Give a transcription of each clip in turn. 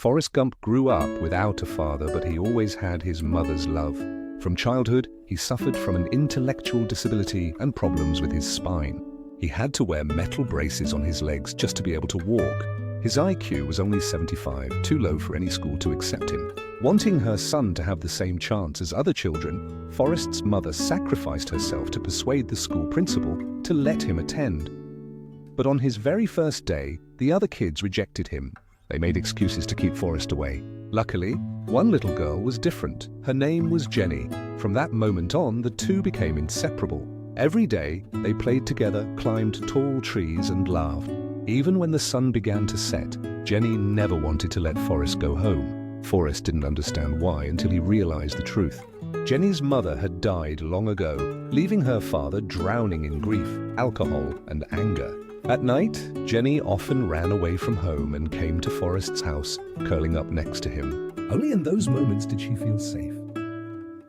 Forrest Gump grew up without a father, but he always had his mother's love. From childhood, he suffered from an intellectual disability and problems with his spine. He had to wear metal braces on his legs just to be able to walk. His IQ was only 75, too low for any school to accept him. Wanting her son to have the same chance as other children, Forrest's mother sacrificed herself to persuade the school principal to let him attend. But on his very first day, the other kids rejected him. They made excuses to keep Forrest away. Luckily, one little girl was different. Her name was Jenny. From that moment on, the two became inseparable. Every day, they played together, climbed tall trees, and laughed. Even when the sun began to set, Jenny never wanted to let Forrest go home. Forrest didn't understand why until he realized the truth. Jenny's mother had died long ago, leaving her father drowning in grief, alcohol, and anger. At night, Jenny often ran away from home and came to Forrest's house, curling up next to him. Only in those moments did she feel safe.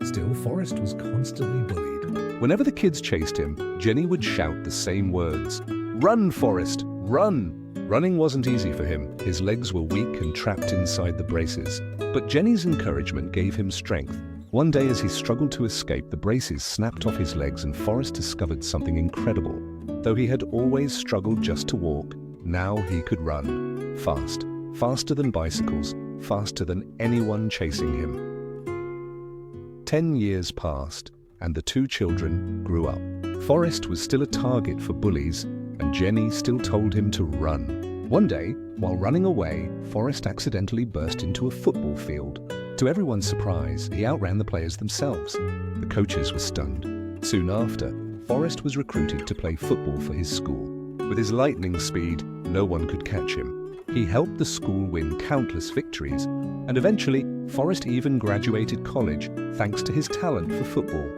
Still, Forrest was constantly bullied. Whenever the kids chased him, Jenny would shout the same words. "Run, Forrest, run!" Running wasn't easy for him. His legs were weak and trapped inside the braces. But Jenny's encouragement gave him strength. One day, as he struggled to escape, the braces snapped off his legs and Forrest discovered something incredible. Though he had always struggled just to walk, now he could run. Fast. Faster than bicycles. Faster than anyone chasing him. 10 years passed, and the two children grew up. Forrest was still a target for bullies, and Jenny still told him to run. One day, while running away, Forrest accidentally burst into a football field. To everyone's surprise, he outran the players themselves. The coaches were stunned. Soon after, Forrest was recruited to play football for his school. With his lightning speed, no one could catch him. He helped the school win countless victories, and eventually, Forrest even graduated college thanks to his talent for football.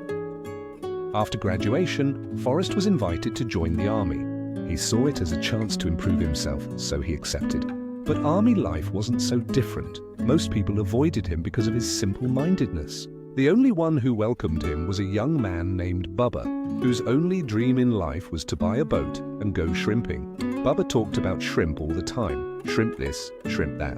After graduation, Forrest was invited to join the army. He saw it as a chance to improve himself, so he accepted. But army life wasn't so different. Most people avoided him because of his simple-mindedness. The only one who welcomed him was a young man named Bubba, whose only dream in life was to buy a boat and go shrimping. Bubba talked about shrimp all the time. Shrimp this, shrimp that.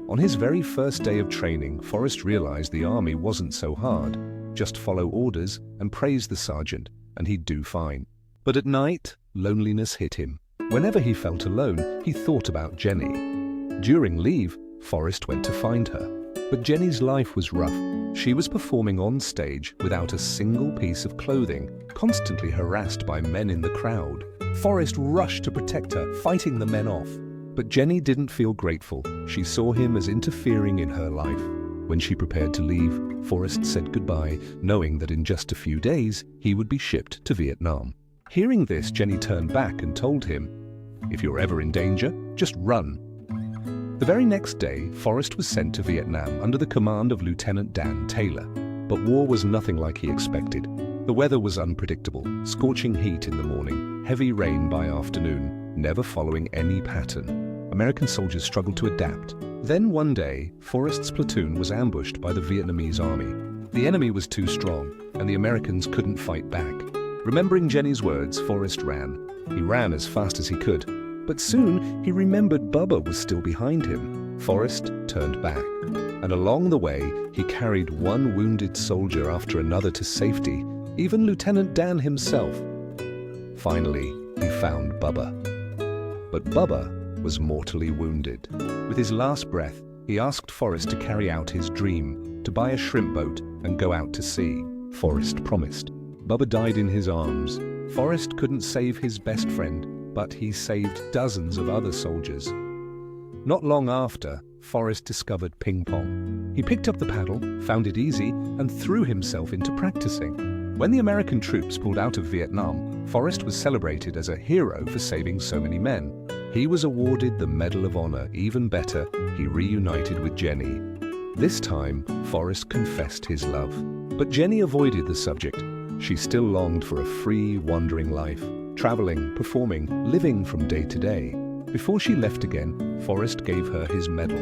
On his very first day of training, Forrest realized the army wasn't so hard. Just follow orders and praise the sergeant, and he'd do fine. But at night, loneliness hit him. Whenever he felt alone, he thought about Jenny. During leave, Forrest went to find her. But Jenny's life was rough. She was performing on stage without a single piece of clothing, constantly harassed by men in the crowd. Forrest rushed to protect her, fighting the men off. But Jenny didn't feel grateful. She saw him as interfering in her life. When she prepared to leave, Forrest said goodbye, knowing that in just a few days, he would be shipped to Vietnam. Hearing this, Jenny turned back and told him, "If you're ever in danger, just run." The very next day, Forrest was sent to Vietnam under the command of Lieutenant Dan Taylor. But war was nothing like he expected. The weather was unpredictable, scorching heat in the morning, heavy rain by afternoon, never following any pattern. American soldiers struggled to adapt. Then one day, Forrest's platoon was ambushed by the Vietnamese army. The enemy was too strong, and the Americans couldn't fight back. Remembering Jenny's words, Forrest ran. He ran as fast as he could. But soon, he remembered Bubba was still behind him. Forrest turned back. And along the way, he carried one wounded soldier after another to safety, even Lieutenant Dan himself. Finally, he found Bubba. But Bubba was mortally wounded. With his last breath, he asked Forrest to carry out his dream, to buy a shrimp boat and go out to sea. Forrest promised. Bubba died in his arms. Forrest couldn't save his best friend, but he saved dozens of other soldiers. Not long after, Forrest discovered ping pong. He picked up the paddle, found it easy, and threw himself into practicing. When the American troops pulled out of Vietnam, Forrest was celebrated as a hero for saving so many men. He was awarded the Medal of Honor. Even better, he reunited with Jenny. This time, Forrest confessed his love. But Jenny avoided the subject. She still longed for a free, wandering life, traveling, performing, living from day to day. Before she left again, Forrest gave her his medal.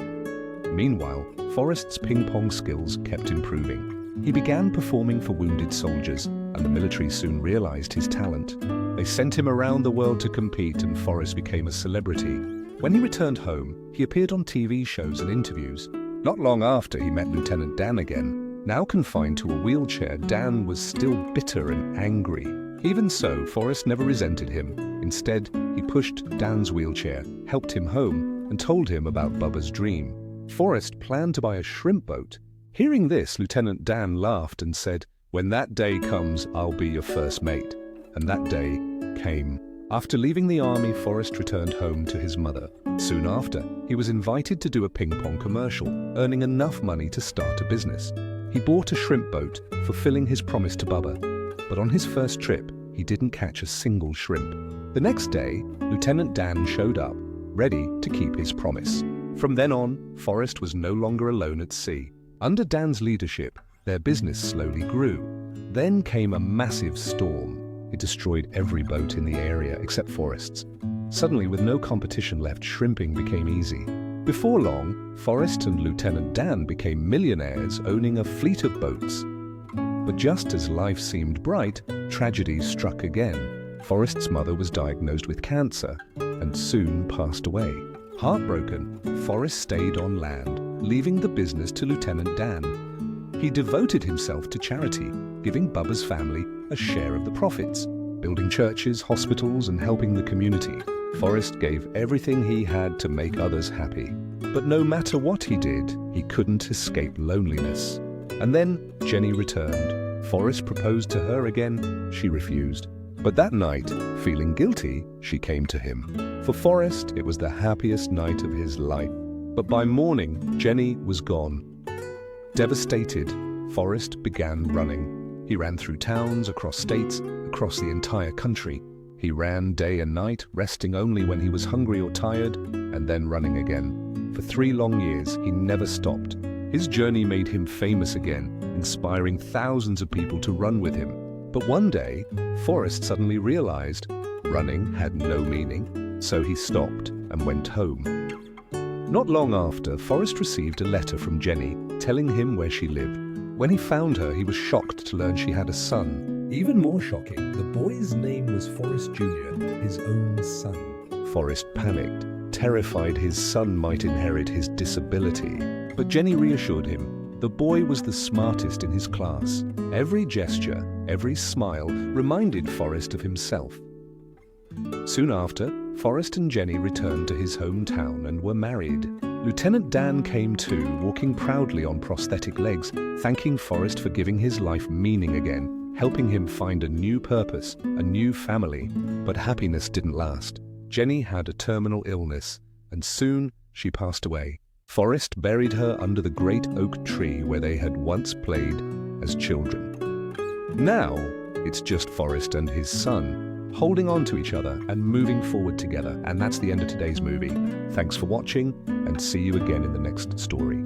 Meanwhile, Forrest's ping-pong skills kept improving. He began performing for wounded soldiers, and the military soon realized his talent. They sent him around the world to compete, and Forrest became a celebrity. When he returned home, he appeared on TV shows and interviews. Not long after, he met Lieutenant Dan again. Now confined to a wheelchair, Dan was still bitter and angry. Even so, Forrest never resented him. Instead, he pushed Dan's wheelchair, helped him home, and told him about Bubba's dream. Forrest planned to buy a shrimp boat. Hearing this, Lieutenant Dan laughed and said, "When that day comes, I'll be your first mate." And that day came. After leaving the army, Forrest returned home to his mother. Soon after, he was invited to do a ping-pong commercial, earning enough money to start a business. He bought a shrimp boat, fulfilling his promise to Bubba. But on his first trip, he didn't catch a single shrimp. The next day, Lieutenant Dan showed up, ready to keep his promise. From then on, Forrest was no longer alone at sea. Under Dan's leadership, their business slowly grew. Then came a massive storm. It destroyed every boat in the area except Forrest's. Suddenly, with no competition left, shrimping became easy. Before long, Forrest and Lieutenant Dan became millionaires, owning a fleet of boats. But just as life seemed bright, tragedy struck again. Forrest's mother was diagnosed with cancer and soon passed away. Heartbroken, Forrest stayed on land, leaving the business to Lieutenant Dan. He devoted himself to charity, giving Bubba's family a share of the profits, building churches, hospitals, and helping the community. Forrest gave everything he had to make others happy. But no matter what he did, he couldn't escape loneliness. And then Jenny returned. Forrest proposed to her again. She refused. But that night, feeling guilty, she came to him. For Forrest, it was the happiest night of his life. But by morning, Jenny was gone. Devastated, Forrest began running. He ran through towns, across states, across the entire country. He ran day and night, resting only when he was hungry or tired, and then running again. For 3 long years, he never stopped. His journey made him famous again, inspiring thousands of people to run with him. But one day, Forrest suddenly realized running had no meaning, so he stopped and went home. Not long after, Forrest received a letter from Jenny telling him where she lived. When he found her, he was shocked to learn she had a son. Even more shocking, the boy's name was Forrest Jr., his own son. Forrest panicked, terrified his son might inherit his disability. But Jenny reassured him. The boy was the smartest in his class. Every gesture, every smile reminded Forrest of himself. Soon after, Forrest and Jenny returned to his hometown and were married. Lieutenant Dan came too, walking proudly on prosthetic legs, thanking Forrest for giving his life meaning again, helping him find a new purpose, a new family. But happiness didn't last. Jenny had a terminal illness, and soon she passed away. Forrest buried her under the great oak tree where they had once played as children. Now, it's just Forrest and his son, holding on to each other and moving forward together. And that's the end of today's movie. Thanks for watching, and see you again in the next story.